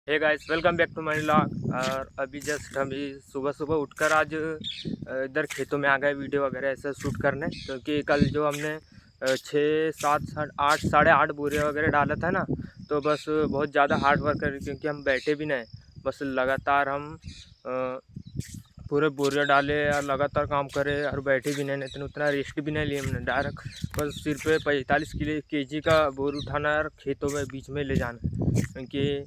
Hey guys, welcome back to my vlog. और अभी just अभी सुबह सुबह उठकर आज इधर खेतों में आ गए वीडियो वगैरह ऐसा शूट करने, क्योंकि कल जो हमने 6 7 8 8 बोरे वगैरह डाला था ना, तो बस बहुत ज़्यादा हार्ड वर्क कर, क्योंकि हम बैठे भी नहीं, बस लगातार हम पूरे बोरिया डाले और लगातार काम करे और बैठे भी नहीं, तो उतना रेस्ट भी नहीं लिए हमने। डायरेक्ट बस सिर पे 45 केजी का बोर उठाना और खेतों में बीच में ले जाना, क्योंकि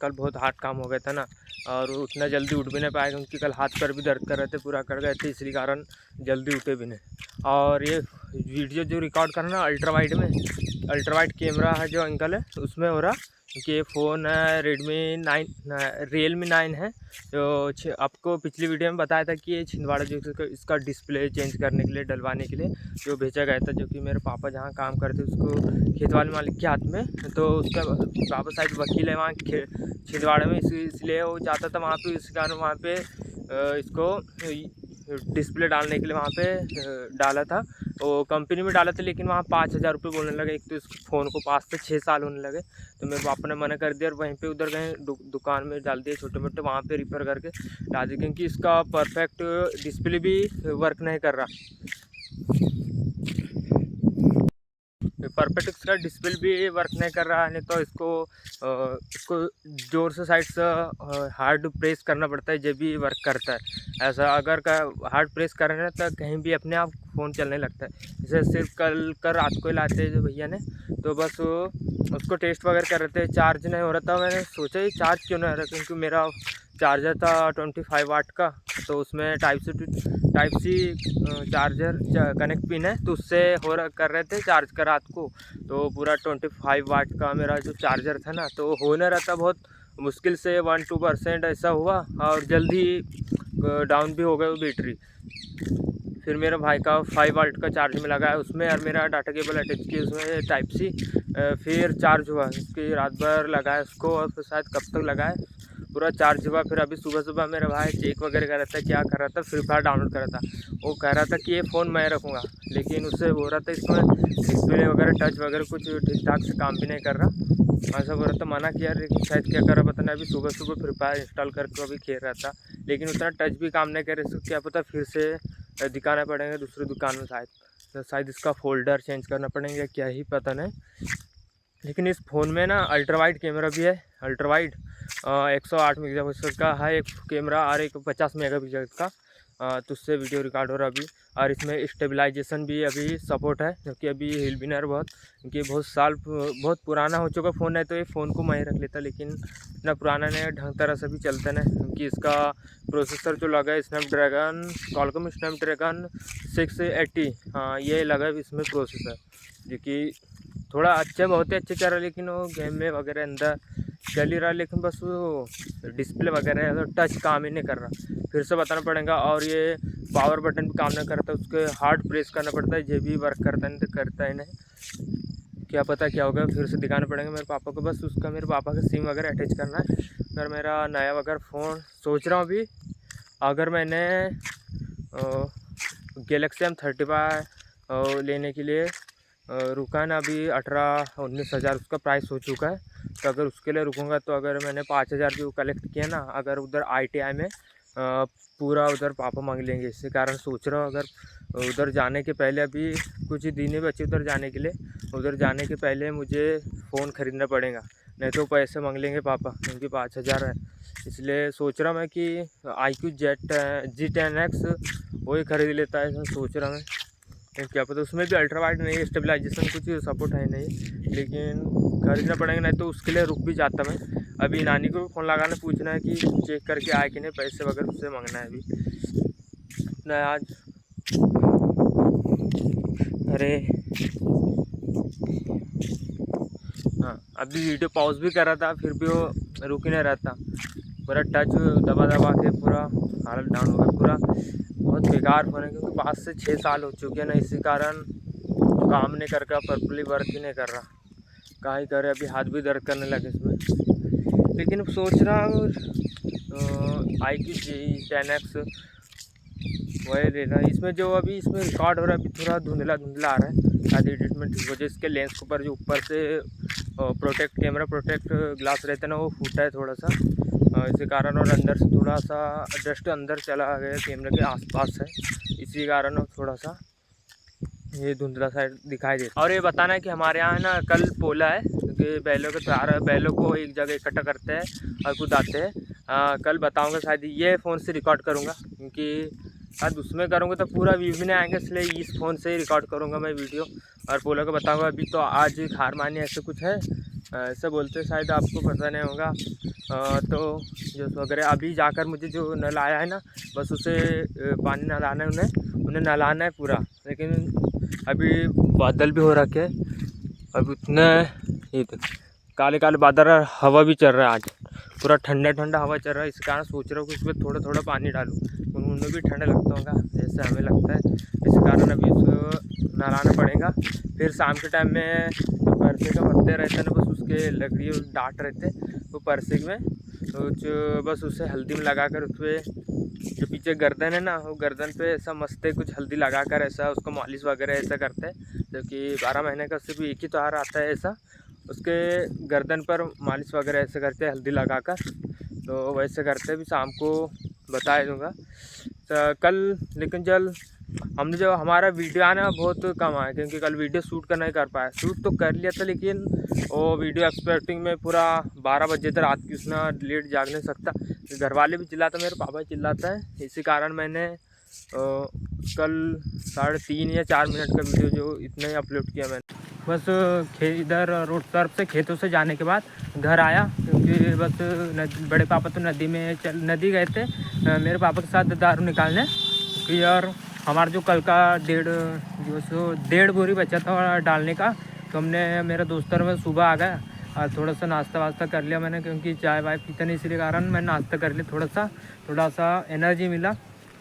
कल बहुत हार्ड काम हो गया था ना, और उतना जल्दी उठ भी नहीं पाए, क्योंकि कल हाथ पैर भी दर्द कर रहे थे, पूरा कर गए थे, इसलिए कारण जल्दी उठे भी नहीं। और ये वीडियो जो रिकॉर्ड करना अल्ट्रा वाइड में, अल्ट्रा वाइड कैमरा है जो अंकल है उसमें हो रहा, क्योंकि ये फ़ोन है रियलमी 9 है। जो आपको पिछली वीडियो में बताया था कि ये छिंदवाड़ा जो इसका डिस्प्ले चेंज करने के लिए, डलवाने के लिए जो भेजा गया था, जो कि मेरे पापा जहाँ काम करते उसको खेत वाले मालिक के हाथ में, तो उसका पापा शायद वकील है वहाँ छिंदवाड़ा में, इसलिए वो जाता था वहाँ पे, इस कारण वहाँ पे इसको डिस्प्ले डालने के लिए वहाँ पे डाला था। वो कंपनी में डाला था, लेकिन वहाँ 5,000 रुपये बोलने लगे। एक तो इस फ़ोन को 5 से 6 साल होने लगे, तो मेरे पापा ने मना कर दिया और वहीं पे उधर गए दुकान में डाल दिए छोटे मोटे, वहाँ पे रिपेयर करके डाल दिए, क्योंकि इसका परफेक्ट डिस्प्ले भी वर्क नहीं कर रहा। परफेक्ट इसका डिस्प्ले भी वर्क नहीं कर रहा है, नहीं तो इसको ज़ोर से साइड से हार्ड प्रेस करना पड़ता है जब भी वर्क करता है। ऐसा अगर का हार्ड प्रेस करें ना तो कहीं भी अपने आप फ़ोन चलने लगता है। जैसे सिर्फ कल रात को लाते हैं जो भैया ने, तो बस उसको टेस्ट वगैरह कर रहे थे, चार्ज नहीं हो रहा था। मैंने सोचा ये चार्ज क्यों नहीं हो रहा, क्योंकि मेरा चार्जर था 25 वाट का, तो उसमें type C charger connect pin है, तो उससे कर रहे थे चार्ज का रात को। तो पूरा 25 वाट का मेरा जो चार्जर था ना, तो हो नहीं रहा था, बहुत मुश्किल से 1-2% ऐसा हुआ, और जल्दी डाउन भी हो गई वो बैटरी। फिर मेरे भाई का 5 वाट का चार्ज में लगाया उसमें, और मेरा डाटा केबल अटैच किया उसमें टाइप सी, फिर चार्ज हुआ। उसकी रात भर लगाया उसको, और फिर शायद कब तक लगाए, पूरा चार्ज हुआ। फिर अभी सुबह सुबह मेरा भाई चेक वगैरह कर रहा था, क्या कर रहा था, फ्री फायर डाउनलोड कर रहा था। वो कह रहा था कि ये फ़ोन मैं रखूँगा, लेकिन उससे हो रहा था इसमें डिस्प्ले वगैरह टच वगैरह कुछ ठीक ठाक से काम भी नहीं कर रहा। ऐसा हो रहा था, मना किया, लेकिन शायद क्या कर रहा पता नहीं। अभी सुबह सुबह फ्री फायर इंस्टॉल करके अभी खेल रहा था, लेकिन उतना टच भी काम नहीं कर रहे। क्या पता फिर से दिखाना पड़ेगा दूसरी दुकान में, शायद इसका फ़ोल्डर चेंज करना पड़ेगा, क्या ही पता नहीं। लेकिन इस फ़ोन में ना अल्ट्रा वाइड कैमरा भी है, अल्ट्रा वाइड 108 मेगापिक्सल का है एक कैमरा, और एक 50 मेगापिक्सल का, तो उससे वीडियो रिकॉर्ड हो रहा अभी। और इसमें स्टेबलाइजेशन भी अभी सपोर्ट है, क्योंकि अभी हिल भी नहीं रहा बहुत, क्योंकि बहुत पुराना हो चुका फ़ोन है, तो ये फ़ोन को मैं ही रख लेता, लेकिन इतना पुराना नहीं, ढंग तरह से भी चलता नहीं, क्योंकि इसका प्रोसेसर जो लगा है स्नैपड्रैगन, कॉलकॉम स्नैपड्रैगन 680, हाँ ये लगा है इसमें प्रोसेसर, जो कि थोड़ा अच्छे, बहुत ही अच्छे चल रहा है, लेकिन वो गेम में वगैरह अंदर चल ही रहा है, लेकिन बस वो डिस्प्ले वगैरह है तो टच काम ही नहीं कर रहा। फिर से बताना पड़ेगा। और ये पावर बटन भी काम नहीं करता, उसके हार्ड प्रेस करना पड़ता है, जब भी वर्क करता नहीं तो करता ही नहीं। क्या पता क्या होगा, फिर से दिखाना पड़ेगा मेरे पापा को। बस उसका मेरे पापा का सिम वगैरह अटैच करना है। अगर मेरा नया वगैरह फ़ोन सोच रहा हूँ अभी, अगर मैंने गैलेक्सी M35 लेने के लिए रुका ना, अभी 18-19 हज़ार उसका प्राइस हो चुका है। तो अगर उसके लिए रुकूंगा, तो अगर मैंने 5,000 जो कलेक्ट किया ना, अगर उधर ITI में पूरा उधर पापा मांग लेंगे। इसी कारण सोच रहा हूँ, अगर उधर जाने के पहले, अभी कुछ ही दिन ही बचे उधर जाने के लिए, उधर जाने के पहले मुझे फ़ोन ख़रीदना पड़ेगा, नहीं तो पैसे मांग लेंगे पापा, क्योंकि 5,000 है। इसलिए सोच रहा मैं कि IQ G10X वही ख़रीद लेता है, ऐसा सोच रहा मैं। क्या पता उसमें भी अल्ट्रा वाइड नहीं है, स्टेबलाइजेशन कुछ सपोर्ट है नहीं, लेकिन खरीदना पड़ेगा, नहीं तो उसके लिए रुक भी जाता मैं। अभी नानी को फ़ोन लगाना, पूछना है कि चेक करके आए कि नहीं, पैसे वगैरह उससे मांगना है अभी ना आज। अरे हाँ, अभी वीडियो पॉज भी कर रहा था, फिर भी वो रुक ही नहीं रहा था, पूरा टच दबा दबा के पूरा हालत डाउन हो गया पूरा। बहुत बेकार फ़ोन है, क्योंकि 5 से 6 साल हो चुके हैं ना, इसी कारण काम नहीं कर, प्रॉपर्ली वर्क ही नहीं कर रहा। क्या ही करे, अभी हाथ भी दर्द करने लगे इसमें। लेकिन अब सोच रहा हूँ IQ G10X वही लेना। इसमें जो अभी इसमें रिकॉर्ड हो रहा है, अभी थोड़ा धुंधला धुंधला आ रहा है, शायद एडिटमेंट ठीक हो जाए। इसके लेंस के ऊपर जो ऊपर से कैमरा प्रोटेक्ट ग्लास रहता है ना, वो फूटा है थोड़ा सा, इसी कारण, और अंदर से थोड़ा सा डस्ट अंदर चला गया, कैमरे के आसपास है, इसी कारण थोड़ा सा ये धुंधला साइड दिखाई देता। और ये बताना है कि हमारे यहाँ ना कल पोला है, क्योंकि बैलों के त्योहार है, बैलों को एक जगह इकट्ठा करते हैं और कुदाते हैं। कल बताऊंगा, शायद ये फ़ोन से रिकॉर्ड करूँगा, क्योंकि शायद उसमें करूँगा तो पूरा व्यू भी नहीं आएंगे, इसलिए इस फ़ोन से ही रिकॉर्ड करूँगा मैं वीडियो और पोला को बताऊँगा। अभी तो आज हार मानी ऐसे कुछ है, ऐसे बोलते हैं, शायद आपको पता नहीं होगा। तो जो वगैरह अभी जाकर मुझे जो नल आया है ना, बस उसे पानी नहलाना है, उन्हें नहलाना है पूरा। लेकिन अभी बादल भी हो रखे, अब उतने ये काले काले बादल, हवा भी चल रहा है, आज पूरा ठंडा ठंडा हवा चल रहा है। इस कारण सोच रहा हूँ कि उसमें थोड़ा थोड़ा पानी डालूँ, उनमें भी ठंडा लगता होगा जैसे हमें लगता है। इस कारण अभी उसको नहलाना पड़ेगा। फिर शाम के टाइम में जो परसे का पत्ते रहते हैं ना, बस उसके लकड़ी और डांट रहते वो परसे में, तो जो बस उसे हल्दी में लगा कर, उस पर जो पीछे गर्दन है ना, वो गर्दन पे ऐसा मस्त है कुछ हल्दी लगा कर ऐसा उसको मालिश वगैरह ऐसा करते हैं। जबकि 12 महीने का सिर्फ एक ही त्यौहार आता है ऐसा, उसके गर्दन पर मालिश वगैरह ऐसे करते हैं हल्दी लगाकर, तो वैसे करते भी शाम को बता दूँगा। तो कल लेकिन जल हमने जो हमारा वीडियो आना बहुत कम आया, क्योंकि कल वीडियो शूट करना नहीं कर पाया। शूट तो कर लिया था, लेकिन वो वीडियो एक्सपेक्टिंग में पूरा 12 बजे तक रात की, उसने लेट जाग नहीं सकता, घर वाले भी चिल्लाते, मेरे पापा चिल्लाता है। इसी कारण मैंने कल 3.5 या 4 मिनट का वीडियो जो इतना ही अपलोड किया मैंने। बस इधर रोड तरफ से खेतों से जाने के बाद घर आया, क्योंकि बस बड़े पापा तो नदी गए थे मेरे पापा के साथ दारू निकालने, और हमारा जो कल का 1.5 बोरी बचा था डालने का, तो हमने मेरा दोस्त और मैं सुबह आ गया और थोड़ा सा नाश्ता वास्ता कर लिया मैंने, क्योंकि चाय वाय पीते नहीं, इसी कारण मैंने नाश्ता कर लिया, थोड़ा सा एनर्जी मिला।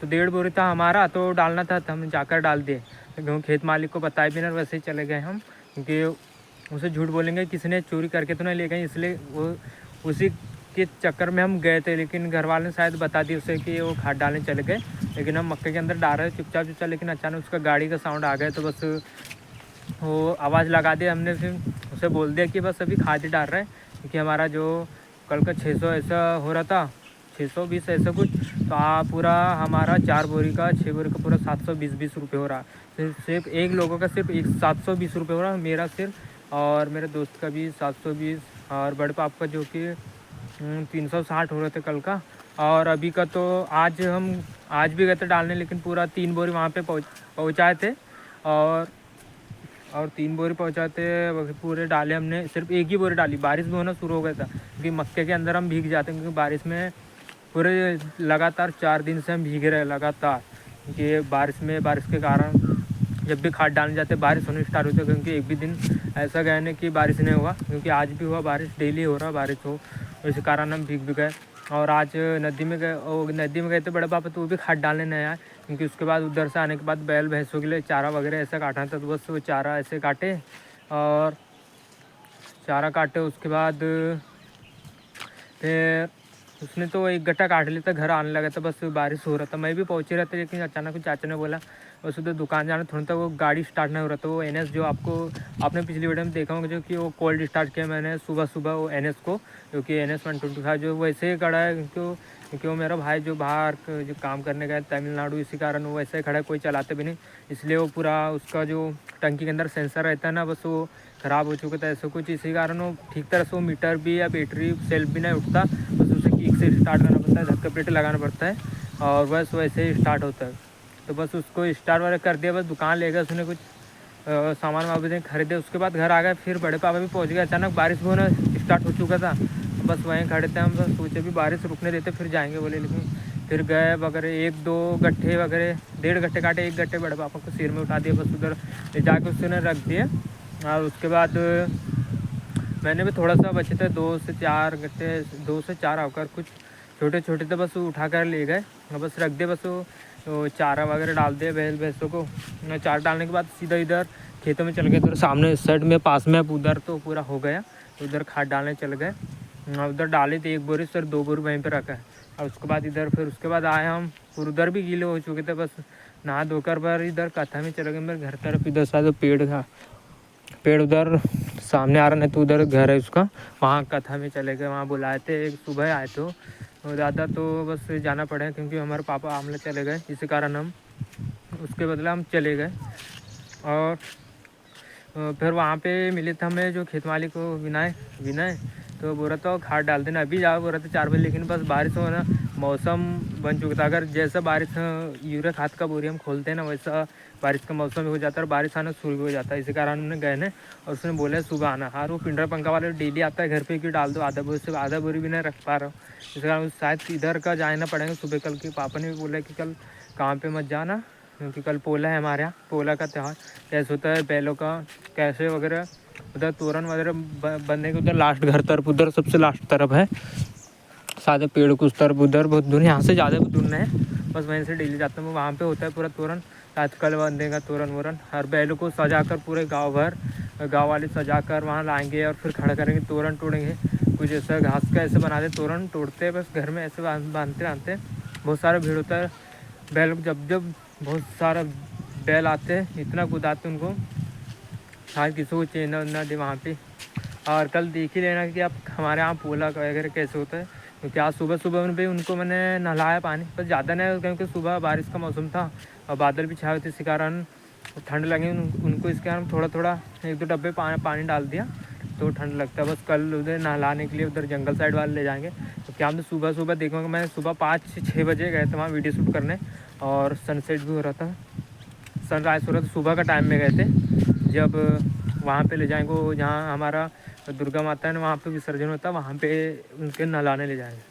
तो 1.5 बोरी था हमारा, तो डालना था, तो हम जाकर डाल दिए, क्योंकि खेत मालिक को बताए बिना वैसे ही चले गए हम, क्योंकि उसे झूठ बोलेंगे किसी ने चोरी करके तो नहीं ले गए, इसलिए वो उसी के चक्कर में हम गए थे। लेकिन घर वाले ने शायद बता दी उसे कि वो खाद डालने चले गए, लेकिन हम मक्के के अंदर डाल रहे चुपचाप, लेकिन अचानक उसका गाड़ी का साउंड आ गया, तो बस वो आवाज़ लगा दी हमने। फिर उसे बोल दिया कि बस अभी खाद ही डाल रहे हैं, क्योंकि हमारा जो कल का 600 ऐसा हो रहा था, 620 ऐसा कुछ, तो पूरा हमारा 4 बोरी का 6 बोरी का पूरा 720 रुपये हो रहा। सिर्फ एक लोगों का सिर्फ 720 रुपये हो रहा, मेरा सिर्फ और मेरे दोस्त का भी 720, और बड़े पाप का जो कि 360 हो रहे थे कल का। और अभी का तो आज भी गए थे डालने, लेकिन पूरा 3 बोरी वहाँ पे पहुँचाए थे, और 3 बोरी पहुँचाते पूरे डाले हमने, सिर्फ एक ही बोरी डाली। बारिश भी होना शुरू हो गया था, क्योंकि मक्के के अंदर हम भीग जाते हैं, क्योंकि बारिश में पूरे लगातार 4 दिन से हम भीगे रहे लगातार, क्योंकि बारिश के कारण जब भी खाद डालने जाते बारिश होने स्टार्ट होती है। क्योंकि एक भी दिन ऐसा गया नहीं कि बारिश नहीं हुआ, क्योंकि आज भी हुआ बारिश, डेली हो रहा बारिश हो, इसी कारण हम भीग भी गए। और आज नदी में गए थे बड़े पापा, तो वो भी खाद डालने नहीं आए, क्योंकि उसके बाद उधर से आने के बाद बैल भैंसों के लिए चारा वगैरह ऐसा काटना था, तो बस वो चारा ऐसे काटे, और चारा काटे उसके बाद फिर उसने तो एक गट्टा काट लिया था, घर आने लगा था, बस बारिश हो रहा था, मैं भी पहुँचे रहता, लेकिन अचानक चाचा ने बोला बस उधर दुकान जाना, थोड़ा था वो गाड़ी स्टार्ट नहीं हो रहा था। वो NS जो आपने पिछली वीडियो में देखा होगा, जो कि वो कोल्ड स्टार्ट किया मैंने सुबह वो NS को, जो कि NS 125 जो वैसे ही खड़ा है, क्योंकि वो मेरा भाई जो बाहर जो काम करने गया तमिलनाडु, इसी कारण वो वैसे ही खड़ा है, कोई चलाते भी नहीं, इसलिए वो पूरा उसका जो टंकी के अंदर सेंसर रहता है ना, बस वो ख़राब हो चुका था ऐसा कुछ, इसी कारण वो ठीक तरह से वो मीटर भी या बैटरी सेल्फ भी नहीं उठता, बस उसे किक से स्टार्ट करना पड़ता है, धक्का प्लेट लगाना पड़ता है, और बस वैसे ही स्टार्ट होता है। तो बस उसको स्टार्ट वगैरह कर दिया, बस दुकान ले गए, उसने कुछ सामान वामान खरीदे, उसके बाद घर आ गए। फिर बड़े पापा भी पहुंच गए, अचानक बारिश भी होना स्टार्ट हो चुका था, बस वहीं खड़े थे हम, बस सोचे भी बारिश रुकने देते फिर जाएंगे बोले, लेकिन फिर गए वगैरह 1-2 गट्ठे वगैरह 1.5 गट्ठे काटे, 1 गट्ठे बड़े पापा को सिर में उठा दिए, बस उधर ले जाके उसने रख दिए। और उसके बाद मैंने भी थोड़ा सा बचे थे 2 से 4 गट्ठे, 2 से 4 आकर कुछ छोटे छोटे थे, बस उठा कर ले गए, बस रख दे, बस वो चारा वगैरह डाल दिए भैंसों को। चारा डालने के बाद सीधा इधर खेतों में चल गए, तो सामने साइड में पास में उधर तो पूरा हो गया, उधर खाद डालने चल गए, उधर डाले थे 1 बोरी, सर 2 बोरी वहीं पे रखा है। और उसके बाद फिर उसके बाद आए हम, पूरे उधर भी गीले हो चुके थे, बस नहा धोकर पर इधर कथा में चले गए मेरे घर तरफ, इधर शायद पेड़ था, पेड़ उधर सामने आ रहा, नहीं तो उधर घर है उसका, वहाँ कथा में चले गए, वहाँ बुलाए थे, सुबह आए थे और ज़्यादा तो बस जाना पड़ा क्योंकि हमारे पापा आमला चले गए, इसी कारण हम उसके बदले हम चले गए। और फिर वहाँ पे मिले थे हमें जो खेत मालिक को विनय विनय, तो बोल रहा था खाद डाल देना, अभी जाओ बोल रहा था 4 बजे, लेकिन बस बारिश हो ना, मौसम बन चुका था। अगर जैसा बारिश यूरिया खाद का बोरी हम खोलते हैं ना, वैसा बारिश का मौसम हो जाता है और बारिश आना शुरू हो जाता है। इसी कारण हमने गए ना और उसने बोला सुबह आना। और वो पिंडरा पंखा वाले डेली आता है घर पे कि डाल दो आधा बोरी, से आधा बोरी भी नहीं रख पा रहा हूँ, इस कारण शायद इधर का जाना पड़ेगा सुबह। कल के पापा ने भी बोला कि कल काम पे मत जाना क्योंकि कल पोला है हमारे यहाँ, पोला का त्यौहार कैसे होता है, बैलों का कैसे वगैरह, उधर तोरण वगैरह बनने के उधर लास्ट घर तरफ, उधर सबसे लास्ट तरफ है सादे पेड़ कुछ तरफ, उधर बहुत दूर, यहाँ से ज़्यादा दूर नहीं है, बस वहीं से डेली जाता हूँ। वहाँ पे होता है पूरा तोरण, आजकल बनने का तोरण वोरण, हर बैलों को सजा कर पूरे गाँव भर गाँव वाले सजा कर वहाँ लाएंगे और फिर खड़ा करेंगे, तोरण तोड़ेंगे। कुछ ऐसा घास का ऐसे बनाते तोरण, तोड़ते हैं बस घर में ऐसे बांधते बहुत सारा भीड़ होता है। बैल जब जब बहुत सारा बैल आते हैं, इतना कुदाते उनको, आज किसी को चेन ना दे वहाँ पे। और कल देख ही लेना कि आप हमारे यहाँ पोला वगैरह कैसे होता है, क्योंकि आज सुबह सुबह में भी उनको मैंने नहलाया पानी, पर ज़्यादा नहीं क्योंकि सुबह बारिश का मौसम था और बादल भी छाए थे, इसी कारण ठंड लगी उनको, इसके कारण थोड़ा थोड़ा 1-2 डब्बे पानी डाल दिया तो ठंड लगता है। बस कल उधर नहलाने के लिए उधर जंगल साइड वाले ले जाएंगे। तो क्या हम सुबह सुबह देखोगे, मैं सुबह 5 से 6 बजे गए थे वहाँ वीडियो शूट करने और सनसेट भी हो रहा था, सनराइज़ हो रहा था, सुबह का टाइम में गए थे। जब वहाँ पे ले जाएंगे जहाँ हमारा दुर्गा माता है ना, वहाँ पे विसर्जन होता है, वहाँ पे उनके नहलाने ले जाएंगे।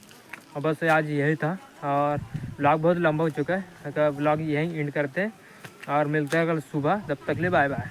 और बस आज यही था और व्लॉग बहुत लंबा हो चुका है, अगर व्लॉग यहीं एंड करते हैं और मिलते हैं कल सुबह, तब तक ले बाय बाय।